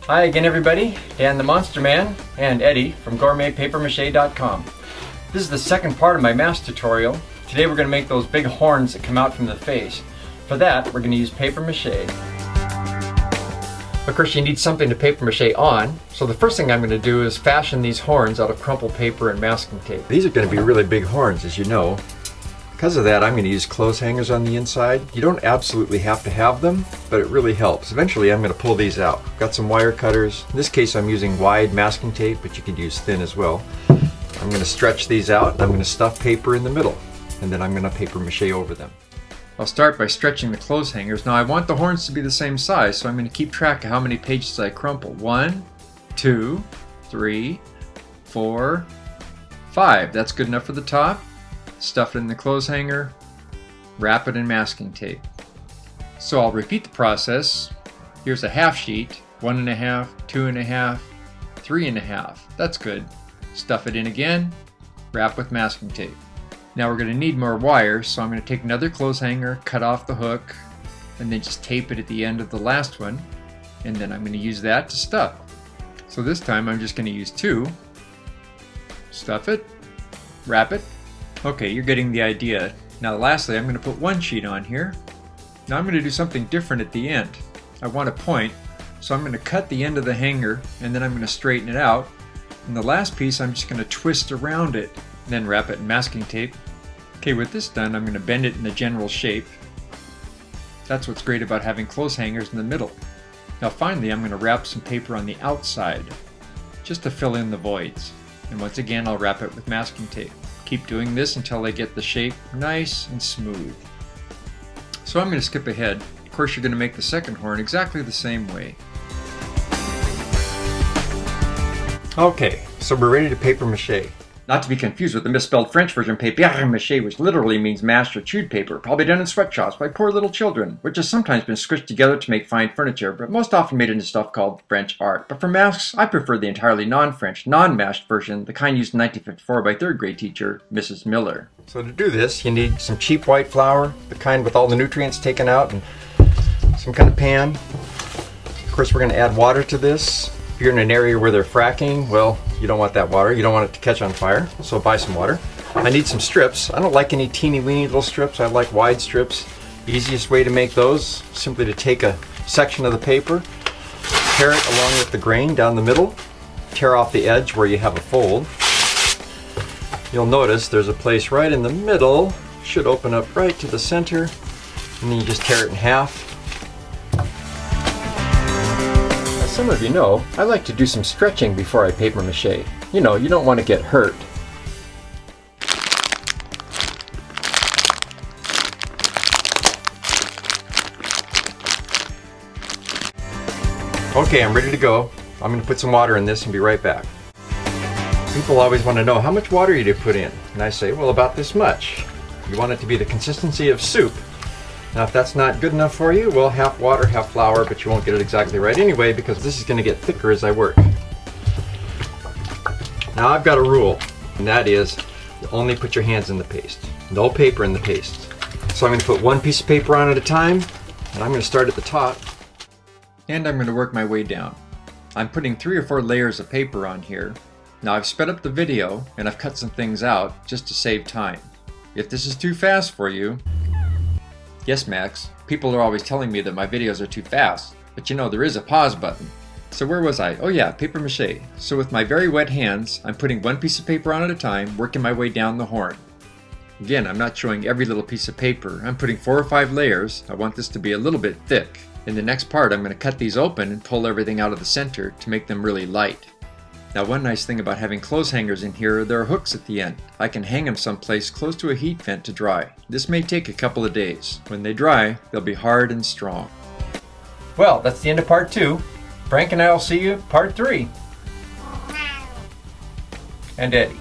Hi again everybody, Dan the Monster Man and Eddie from gourmetpapier-mâché.com. This is the second part of my mask tutorial. Today we're going to make those big horns that come out from the face. For that we're going to use papier-mâché. Of course you need something to papier-mâché on, so the first thing I'm going to do is fashion these horns out of crumpled paper and masking tape. These are going to be really big horns, as you know. Because of that, I'm going to use clothes hangers on the inside. You don't absolutely have to have them, but it really helps. Eventually I'm going to pull these out. Got some wire cutters. In this case I'm using wide masking tape, but you could use thin as well. I'm going to stretch these out and I'm going to stuff paper in the middle, and then I'm going to papier-mâché over them. I'll start by stretching the clothes hangers. Now I want the horns to be the same size, so I'm going to keep track of how many pages I crumple. 1, 2, 3, 4, 5. That's good enough for the top. Stuff it in the clothes hanger, wrap it in masking tape. So I'll repeat the process. Here's a half sheet, 1.5, 2.5, 3.5. That's good. Stuff it in again, wrap with masking tape. Now we're going to need more wire, so I'm going to take another clothes hanger, cut off the hook, and then just tape it at the end of the last one, and then I'm going to use that to stuff. So this time I'm just going to use 2. Stuff it, wrap it. Okay, you're getting the idea. Now lastly, I'm going to put one sheet on here. Now I'm going to do something different at the end. I want a point, so I'm going to cut the end of the hanger and then I'm going to straighten it out. And the last piece I'm just going to twist around it and then wrap it in masking tape. Okay, with this done, I'm going to bend it in the general shape. That's what's great about having clothes hangers in the middle. Now finally, I'm going to wrap some paper on the outside just to fill in the voids. And once again, I'll wrap it with masking tape. Keep doing this until I get the shape nice and smooth. So I'm going to skip ahead. Of course, you're going to make the second horn exactly the same way. Okay, so we're ready to papier-mâché. Not to be confused with the misspelled French version papier-mâché, which literally means mashed or chewed paper, probably done in sweatshops by poor little children, which has sometimes been squished together to make fine furniture, but most often made into stuff called French art. But for masks, I prefer the entirely non-French, non-mashed version, the kind used in 1954 by third grade teacher, Mrs. Miller. So to do this, you need some cheap white flour, the kind with all the nutrients taken out, and some kind of pan. Of course, we're going to add water to this. If you're in an area where they're fracking, well, you don't want that water. You don't want it to catch on fire, so buy some water. I need some strips. I don't like any teeny weeny little strips. I like wide strips. The easiest way to make those, simply to take a section of the paper, tear it along with the grain down the middle, tear off the edge where you have a fold. You'll notice there's a place right in the middle, should open up right to the center, and then you just tear it in half. Some of you know, I like to do some stretching before I papier-mâché. You know, you don't want to get hurt. Okay, I'm ready to go. I'm going to put some water in this and be right back. People always want to know, how much water you put in? And I say, well, about this much. You want it to be the consistency of soup. Now if that's not good enough for you, well, half water, half flour, but you won't get it exactly right anyway because this is going to get thicker as I work. Now I've got a rule, and that is you only put your hands in the paste. No paper in the paste. So I'm going to put one piece of paper on at a time, and I'm going to start at the top. And I'm going to work my way down. I'm putting 3 or 4 layers of paper on here. Now I've sped up the video, and I've cut some things out just to save time. If this is too fast for you, yes, Max, people are always telling me that my videos are too fast, but you know, there is a pause button. So where was I? Oh yeah, papier-mâché. So with my very wet hands, I'm putting one piece of paper on at a time, working my way down the horn. Again, I'm not showing every little piece of paper. I'm putting 4 or 5 layers. I want this to be a little bit thick. In the next part, I'm going to cut these open and pull everything out of the center to make them really light. Now one nice thing about having clothes hangers in here, there are hooks at the end. I can hang them someplace close to a heat vent to dry. This may take a couple of days. When they dry, they'll be hard and strong. Well, that's the end of part 2. Frank and I will see you part 3. And Eddie.